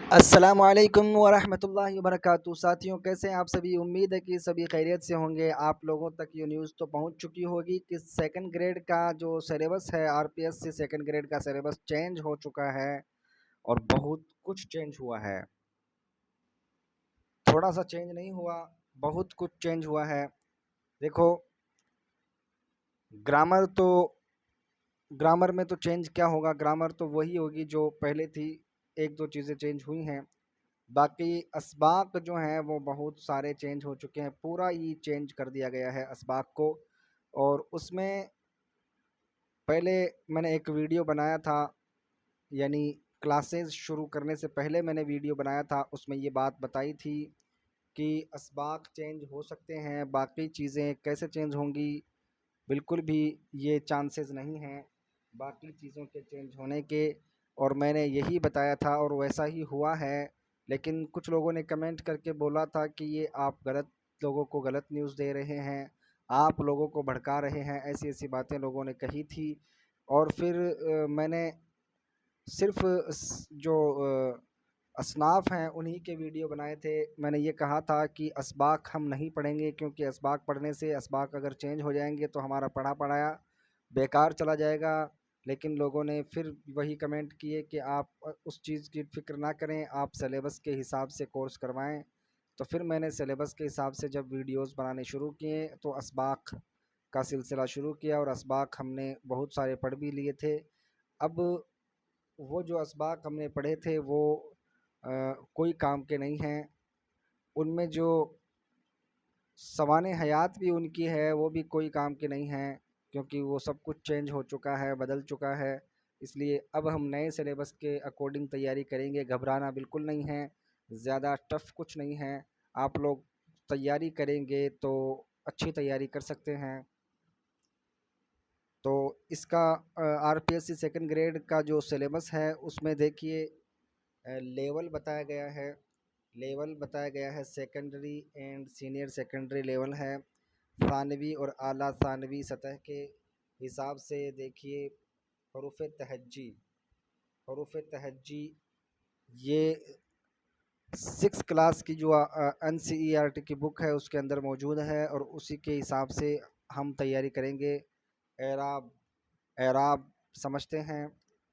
अस्सलामुअलैकुम वरहमतुल्लाहि वबरकातुहू। साथियों, कैसे हैं आप सभी? उम्मीद है कि सभी खैरियत से होंगे। आप लोगों तक ये न्यूज़ तो पहुंच चुकी होगी कि सेकंड ग्रेड का जो सिलेबस है, आरपीएससी सेकंड ग्रेड का सिलेबस चेंज हो चुका है और बहुत कुछ चेंज हुआ है। थोड़ा सा चेंज नहीं हुआ, बहुत कुछ चेंज हुआ है। देखो, ग्रामर तो ग्रामर में तो चेंज क्या होगा, ग्रामर तो वही होगी जो पहले थी। एक दो चीज़ें चेंज हुई हैं, बाकी असबाक जो हैं वो बहुत सारे चेंज हो चुके हैं। पूरा ही चेंज कर दिया गया है असबाक को। और उसमें पहले मैंने एक वीडियो बनाया था, यानी क्लासेस शुरू करने से पहले मैंने वीडियो बनाया था। उसमें ये बात बताई थी कि असबाक चेंज हो सकते हैं, बाकी चीज़ें कैसे चेंज होंगी, बिल्कुल भी ये चांसेस नहीं हैं बाकी चीज़ों के चेंज होने के। और मैंने यही बताया था और वैसा ही हुआ है। लेकिन कुछ लोगों ने कमेंट करके बोला था कि ये आप गलत लोगों को गलत न्यूज़ दे रहे हैं, आप लोगों को भड़का रहे हैं, ऐसी ऐसी बातें लोगों ने कही थी। और फिर मैंने सिर्फ जो असनाफ़ हैं उन्हीं के वीडियो बनाए थे। मैंने ये कहा था कि असबाक हम नहीं पढ़ेंगे, क्योंकि असबाक पढ़ने से असबाक अगर चेंज हो जाएंगे तो हमारा पढ़ा पढ़ाया बेकार चला जाएगा। लेकिन लोगों ने फिर वही कमेंट किए कि आप उस चीज़ की फ़िक्र ना करें, आप सिलेबस के हिसाब से कोर्स करवाएं। तो फिर मैंने सिलेबस के हिसाब से जब वीडियोस बनाने शुरू किए तो असबाक का सिलसिला शुरू किया और असबाक हमने बहुत सारे पढ़ भी लिए थे। अब वो जो असबाक हमने पढ़े थे वो कोई काम के नहीं हैं। उनमें जो सवाने हयात भी उनकी है वो भी कोई काम की नहीं है, क्योंकि वो सब कुछ चेंज हो चुका है, बदल चुका है। इसलिए अब हम नए सिलेबस के अकॉर्डिंग तैयारी करेंगे। घबराना बिल्कुल नहीं है, ज़्यादा टफ कुछ नहीं है। आप लोग तैयारी करेंगे तो अच्छी तैयारी कर सकते हैं। तो इसका आरपीएससी सेकंड ग्रेड का जो सिलेबस है उसमें देखिए, लेवल बताया गया है। लेवल बताया गया है, secondary and senior secondary level है। सानवी और आला सानवी सतह के हिसाब से देखिए, हरूफ तहज्जी, हरूफ तहज्जी ये 6 क्लास की जो NCERT की बुक है उसके अंदर मौजूद है और उसी के हिसाब से हम तैयारी करेंगे। एराब, एराब समझते हैं,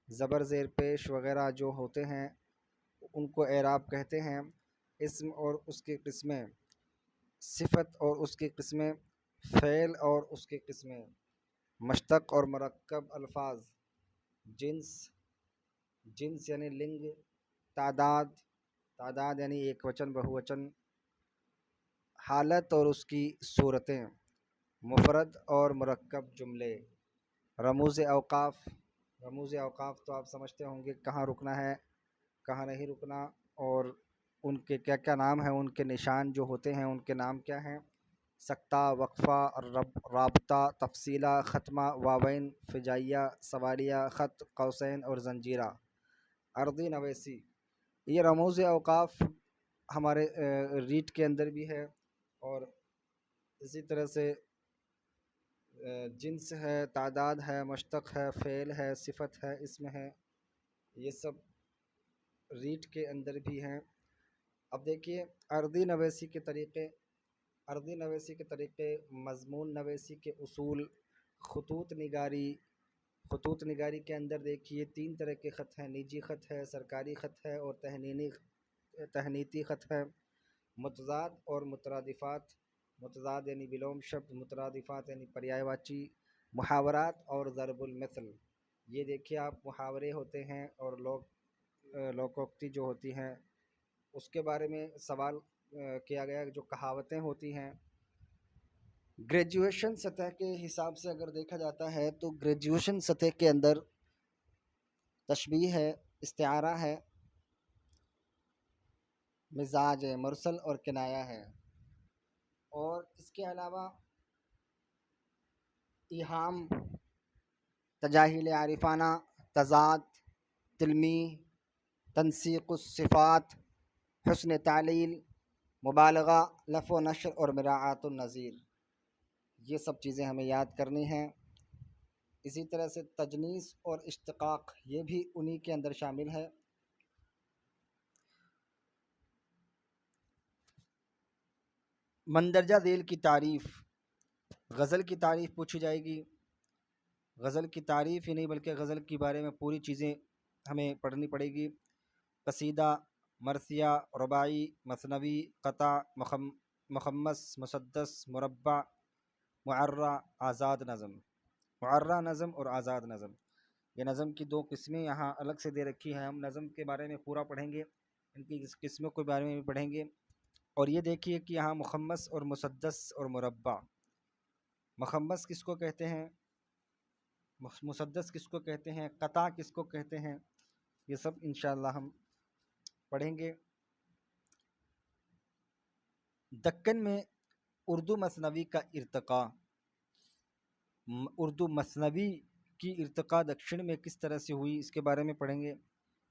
ज़बर ज़ेर पेश वगैरह जो होते हैं उनको एराब कहते हैं। इस्म और उसकी किस्में, सिफत और उसकी किस्में, फ़ेल और उसकी किस्में, मश्तक और मरक्कब अल्फाज, जिन्स, जिन्स यानी लिंग, तादाद, तादाद यानी एक वचन बहुवचन, हालत और उसकी सूरतें, मुफरद और मुरक्कब जुमले, रमूज़ अवकाफ़। रमूज़ अवकाफ़ तो आप समझते होंगे, कहाँ रुकना है कहाँ नहीं रुकना, और उनके क्या क्या नाम हैं, उनके निशान जो होते हैं उनके नाम क्या हैं। सक्ता, वक्फ़ा, राबता, तफसीला, ख़त्मा, वावैन, फ़िजाइया, सवारिया, ख़त, कौसैन और ज़ंजीरा, अर्दी नवेसी। ये रमूज़ अवकाफ़ हमारे रीट के अंदर भी है। और इसी तरह से जिन्स है, तादाद है, मश्तक है, फ़ेल है, सिफत है, इसम है, ये सब रीट के अंदर भी हैं। अब देखिए, अर्दी नवेसी के तरीक़े, अर्दी नवेसी के तरीक़े, मज़मून नवेसी के उसूल, ख़ुतूत निगारी। ख़ुतूत निगारी के अंदर देखिए 3 तरह के ख़त हैं, निजी ख़त है, सरकारी ख़त है और तहनीती ख़त है। मुतज़ाद और मुतरादिफ़ात, मुतज़ाद यानी विलोम शब्द, मुतरादिफ़ात यानी पर्यायवाची, मुहावरात और ज़रबुल मिसल। ये देखिए आप, मुहावरे होते हैं और लोकोक्ति जो होती हैं उसके बारे में सवाल किया गया, जो कहावतें होती हैं। ग्रेजुएशन सतह के हिसाब से अगर देखा जाता है तो ग्रेजुएशन सतह के अंदर तशबीह है, इस्तिआरा है, मिजाज है, मुरसल और किनाया है। और इसके अलावा इहाम, तजाहिल आरिफाना, तज़ाद, तिल्मी, तनसीक़ुस्सिफ़ात, हुस्न तालील, मुबालगा, लफ़ व नश्र और मिराआतुन नज़ीर, ये सब चीज़ें हमें याद करनी हैं। इसी तरह से तजनीस और इश्तिक़ाक़, ये भी उन्हीं के अंदर शामिल है। मंदरजा ज़ेल की तारीफ़, गज़ल की तारीफ़ पूछी जाएगी। गज़ल की तारीफ़ ही नहीं बल्कि गज़ल के बारे में पूरी चीज़ें हमें पढ़नी पड़ेगी। कसीदा, मरसिया, रुबाई, मसनवी, क़ता, मुखम्मस, मुसद्दस, मुरब्बा, मुअर्रा, आज़ाद नज़म। मुअर्रा नज़म और आज़ाद नज़म, ये नज़म की दो किस्में यहाँ अलग से दे रखी हैं। हम नज़म के बारे में पूरा पढ़ेंगे, इनकी इस किस्मों के बारे में भी पढ़ेंगे। और ये देखिए कि यहाँ मुखम्मस और मुसद्दस और मुरब्बा, मुखम्मस किसको कहते हैं, मुसद्दस किसको कहते हैं, क़ता किसको कहते हैं, ये सब इंशाअल्लाह हम पढ़ेंगे। दक्कन में उर्दू मसनवी का इर्तिक़ा, उर्दू मसनवी की इर्तिक़ा दक्षिण में किस तरह से हुई, इसके बारे में पढ़ेंगे।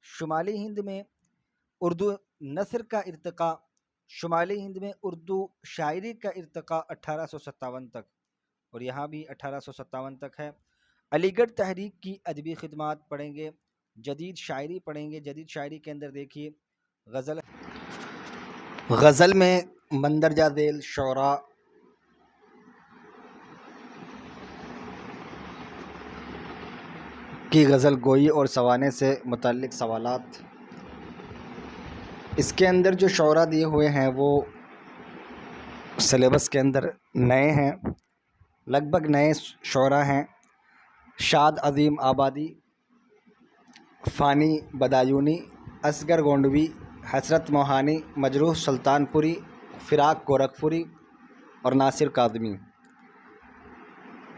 शुमाली हिंद में उर्दू नस्र का इर्तिक़ा, शुमाली हिंद में उर्दू शायरी का इर्तिक़ा 1857 तक, और यहाँ भी 1857 तक है। अलीगढ़ तहरीक की अदबी खिदमात पढ़ेंगे। जदीद शायरी पढ़ेंगे। जदीद शायरी के अंदर देखिए गज़ल, गज़ल में मंदरजा ज़ेल शोरा, की गज़ल गोई और सवाने से मुतल्लिक़ सवालात। इसके अंदर जो शोरा दिए हुए हैं वो सिलेबस के अंदर नए हैं, लगभग नए शोरा हैं। शाद अज़ीम आबादी, फ़ानी बदायूनी, असगर गोंडवी, हसरत मोहानी, मजरूह सुल्तानपुरी, फ़िराक गोरखपुरी और नासिर काज़मी।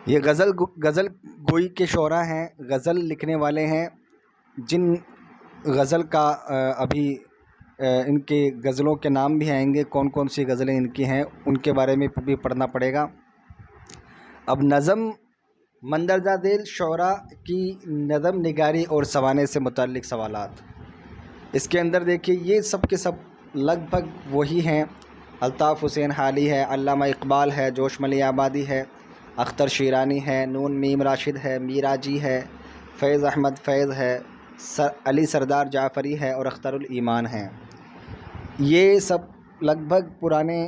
ये गज़ल गोई के शोरा हैं, गज़ल लिखने वाले हैं। जिन गज़ल का अभी इनके गज़लों के नाम भी आएंगे, कौन कौन सी गज़लें इनकी हैं उनके बारे में भी पढ़ना पड़ेगा। अब नज़म मंदरजा ज़ेल शोरा की नज़म निगारी और सवाने से मुतल्लिक़ सवालात। इसके अंदर देखिए ये सब के सब लगभग वही हैं। अल्ताफ़ हुसैन हाली है, अल्लामा इकबाल है, जोश मली आबादी है, अख्तर शीरानी है, नून मीम राशिद है, मीराजी है, फ़ैज़ अहमद फ़ैज़ है, अली सरदार जाफ़री है और अख्तरुल ईमान हैं। ये सब लगभग पुराने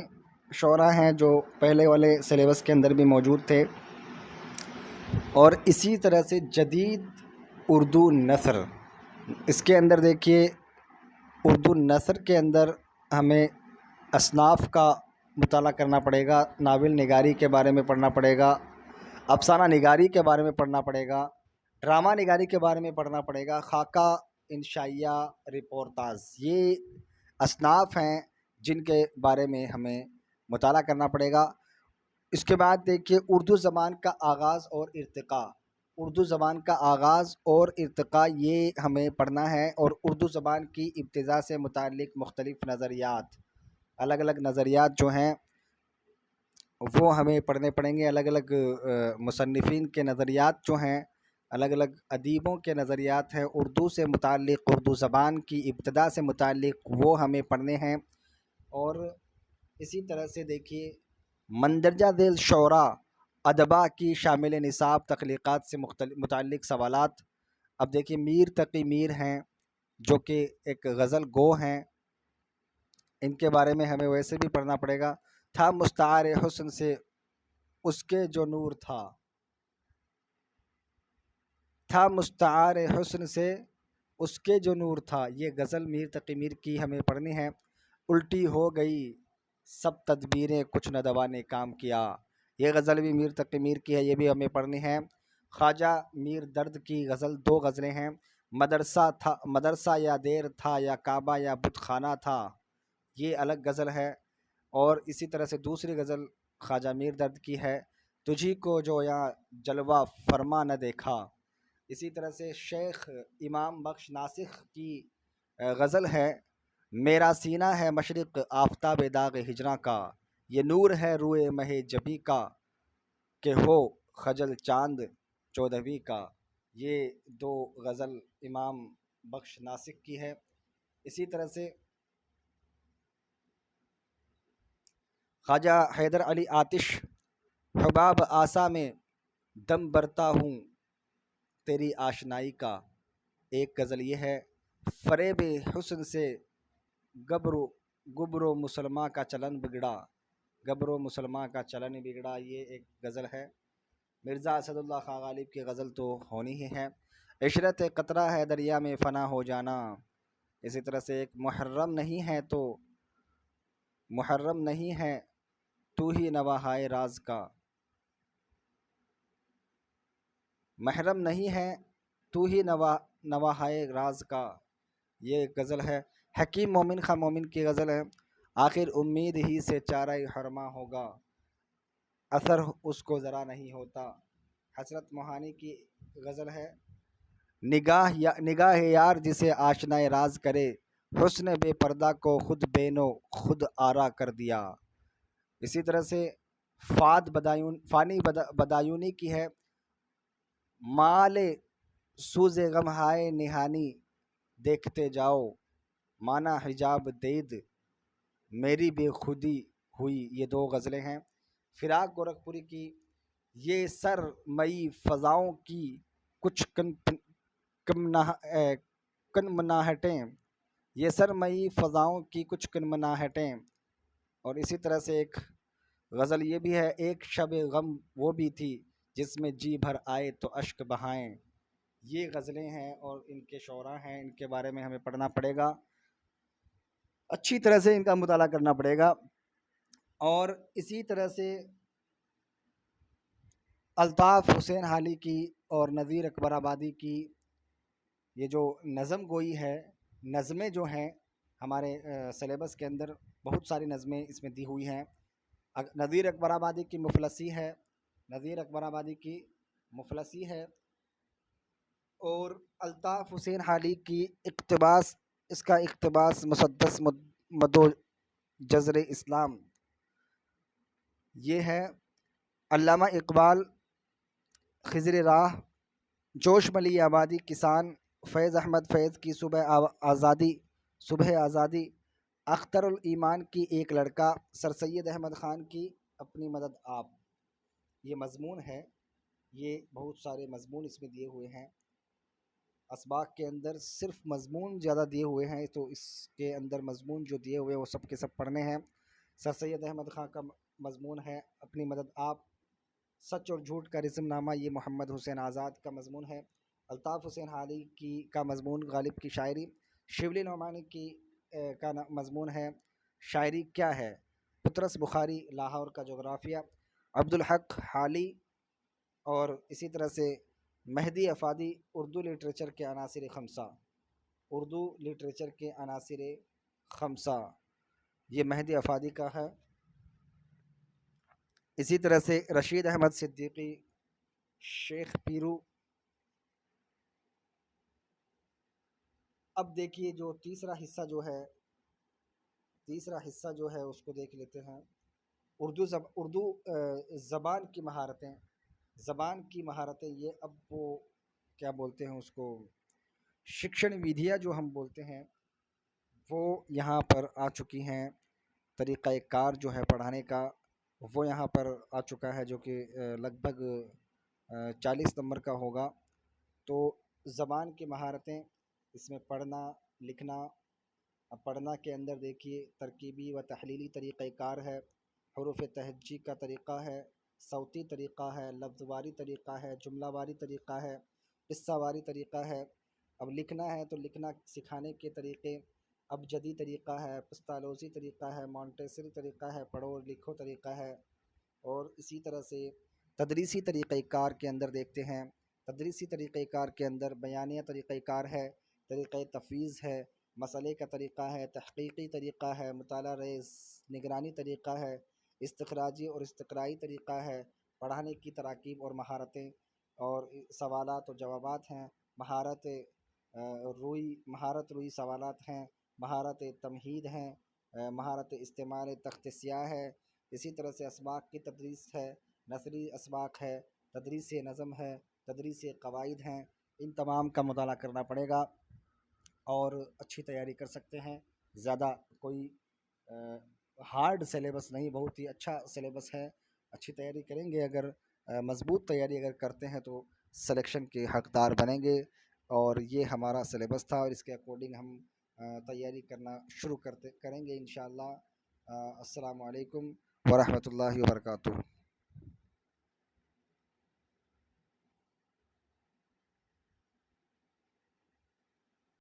शोरा हैं जो पहले वाले सिलेबस के अंदर भी मौजूद थे। और इसी तरह से जदीद उर्दू नस्र, इसके अंदर देखिए उर्दू नस्र के अंदर हमें असनाफ़ का मुताला करना पड़ेगा, नावल निगारी के बारे में पढ़ना पड़ेगा, अफसाना निगारी के बारे में पढ़ना पड़ेगा, ड्रामा निगारी के बारे में पढ़ना पड़ेगा, खाका, इंशाइया, रिपोर्टाज, ये असनाफ़ हैं जिनके बारे में हमें मुताला करना पड़ेगा। इसके बाद देखिए उर्दू ज़बान का आगाज़ और इर्तिक़ा, उर्दू ज़बान का आगाज़ और इर्तिक़ा ये हमें पढ़ना है। और उर्दू ज़बान की इब्तिदा से मुताल्लिक़ मुख्तलिफ़ नज़रियात, अलग अलग नज़रियात जो हैं वो हमें पढ़ने पड़ेंगे। अलग अलग मुसन्निफ़ीन के नज़रियात जो हैं, अलग अलग अदीबों के नज़रियात हैं उर्दू से मुताल्लिक़, उर्दू ज़बान की इब्तिदा से मुताल्लिक़, वो हमें पढ़ने हैं। और इसी तरह से देखिए मंदरजा ज़ेल शोरा अदबा की शामिल निसाब तख्लीक़ात से मुताल्लिक़ सवालात। अब देखिए मीर तकी मीर हैं जो कि एक गज़ल गो हैं, इनके बारे में हमें वैसे भी पढ़ना पड़ेगा। था मुस्तार हुस्न से उसके जो नूर था मुस्तार हुस्न से उसके जो नूर था, ये गज़ल मीर तकी मीर की हमें पढ़नी है। उल्टी हो गई सब तदबीरें कुछ न दवा ने काम किया, ये गज़ल भी मीर तकी मीर की है, ये भी हमें पढ़नी है। ख्वाजा मीर दर्द की गज़ल, दो गज़लें हैं, मदरसा था, मदरसा या देर था या काबा या बुत खाना था, ये अलग गज़ल है। और इसी तरह से दूसरी गज़ल ख्वाजा मीर दर्द की है, तुझी को जो यहाँ जलवा फरमा न देखा। इसी तरह से शेख इमाम बख्श नासिख की गज़ल है, मेरा सीना है मशरिक़ आफ़ताब दाग़ हिजरा का, ये नूर है रूए महे जबी का, के हो खजल चांद चौदहवीं का। ये दो गज़ल इमाम बख्श नासिक की है। इसी तरह से ख्वाजा हैदर अली आतिश, हुबाब आसा में दम बरता हूँ तेरी आशनाई का, एक गज़ल ये है। फ़रेब हुस्न से गबरो गुबरो मुसलमा का चलन बिगड़ा, गबरो मुसलमान का चलन बिगड़ा, ये एक गज़ल है। मिर्ज़ा असदुल्ला खां गालिब की गज़ल तो होनी ही है। इशरत कतरा है दरिया में फ़ना हो जाना। इसी तरह से एक मुहर्रम नहीं है तो, मुहर्रम नहीं है तू ही नवाहाए राज का, महरम नहीं है तू ही नवाहाए राज का, ये गज़ल है। हकीम मोमिन खां मोमिन की गज़ल है। आखिर उम्मीद ही से चारा हरमा होगा, असर उसको ज़रा नहीं होता। हसरत मोहानी की गज़ल है। निगाह यार जिसे आशनाए राज करे, हुस्न बेपर्दा को खुद बेनो खुद आरा कर दिया। इसी तरह से बदायूनी की है। माले सूज़े गम हाय निहानी देखते जाओ, माना हिजाब देद मेरी बेखुदी हुई, ये दो गज़लें हैं। फिराक गोरखपुरी की ये सर मई फ़ज़ाओं की कुछ कनमनाहटें, ये सर मई फ़ज़ाओं की कुछ कनमनाहटें। और इसी तरह से एक गज़ल ये भी है, एक शब गम वो भी थी जिसमें जी भर आए तो अश्क बहाएं। ये गज़लें हैं और इनके शोरा हैं, इनके बारे में हमें पढ़ना पड़ेगा, अच्छी तरह से इनका मुताला करना पड़ेगा। और इसी तरह से अल्ताफ़ हुसैन हाली की और नज़ीर अकबर आबादी की ये जो नज़म गोई है, नज़में जो हैं हमारे सिलेबस के अंदर बहुत सारी नज़में इसमें दी हुई हैं। नज़ीर अकबर आबादी की मुफलसी है, नज़ीर अकबर आबादी की मुफलसी है। और अल्ताफ़ हुसैन हाली की इक़्तिबास, इसका इक़्तिबास मुसद्दस मदो जज़र इस्लाम, ये है। अल्लामा इकबाल खिज़र राह, जोश मली आबादी किसान, फैज़ अहमद फैज़ की सुबह आज़ादी, अख्तरुल ईमान की एक लड़का, सर सैयद अहमद ख़ान की अपनी मदद आप, ये मज़मून है। ये बहुत सारे मज़मून इसमें दिए हुए हैं। असबाक के अंदर सिर्फ मज़मून ज़्यादा दिए हुए हैं, तो इसके अंदर मज़मून जो दिए हुए हैं वो सब के सब पढ़ने हैं। सर सैयद अहमद ख़ान का मज़मून है अपनी मदद आप, सच और झूठ का रिज़्मनामा, ये मोहम्मद हुसैन आज़ाद का मज़मून है। अल्ताफ़ हुसैन हाली की का मज़मून गालिब की शायरी, शिबली नौमानी की का मज़मून है शायरी क्या है, पुतरस बुखारी लाहौर का जोग्राफ़िया, अब्दुल हक हाली। और इसी तरह से मेहदी अफ़ादी, उर्दू लिटरेचर के अनासिर खमसा, उर्दू लिटरेचर के अनासिर खमसा, ये मेहदी अफ़ादी का है। इसी तरह से रशीद अहमद सिद्दीकी, शेख पीरू। अब देखिए जो तीसरा हिस्सा जो है उसको देख लेते हैं। उर्दू ज़बान की महारतें, ज़बान की महारतें, ये अब वो क्या बोलते हैं उसको, शिक्षण विधियाँ जो हम बोलते हैं वो यहाँ पर आ चुकी हैं। तरीक़ा कार जो है पढ़ाने का वो यहाँ पर आ चुका है, जो कि लगभग 40 नंबर का होगा। तो ज़बान की महारतें, इसमें पढ़ना लिखना। अब पढ़ना के अंदर देखिए तरकीबी व तहलीली तरीक़ाकार है, हरूफ तहज्जी का तरीक़ा है, सौती तरीक़ा है, लफ्ज़वारी तरीक़ा है, जुमलावारी तरीक़ा है, क़िस्सावारी तरीक़ा है। अब लिखना है तो लिखना सिखाने के तरीक़े, अबजदी तरीक़ा है, पस्तालोज़ी तरीक़ा है, मॉन्टेसरी तरीक़ा है, पढ़ो और लिखो तरीक़ा है। और इसी तरह से तदरीसी तरीक़ाकार के अंदर देखते हैं, तदरीसी तरीक़ाकार के अंदर बयानिया तरीक़ाकार है, तरीक़ा तफ़वीज़ है, मसले का तरीक़ा है, तहक़ीक़ी तरीक़ा है, मुताला रेज़ निगरानी तरीक़ा है, इस्तिखराजी और इस्तिक़राई तरीक़ा है, पढ़ाने की तराकीब और महारतें, और सवालात और जवाबात हैं, महारत रुई सवालात हैं, महारत तमहीद हैं, महारत इस्तेमाल तख्त स्याह है। इसी तरह से असबाक की तदरीस है, नसरी असबाक है, तदरीस नज़म है, तदरीस कवाइद हैं। इन तमाम का मुताला करना पड़ेगा और अच्छी तैयारी कर सकते हैं। ज़्यादा कोई हार्ड सिलेबस नहीं, बहुत ही अच्छा सिलेबस है। अच्छी तैयारी करेंगे, अगर मज़बूत तैयारी अगर करते हैं तो सिलेक्शन के हकदार बनेंगे। और ये हमारा सिलेबस था और इसके अकॉर्डिंग हम तैयारी करना शुरू करेंगे इंशाअल्लाह। अस्सलामु अलैकुम वरहमतुल्लाहि वबरकातुहू।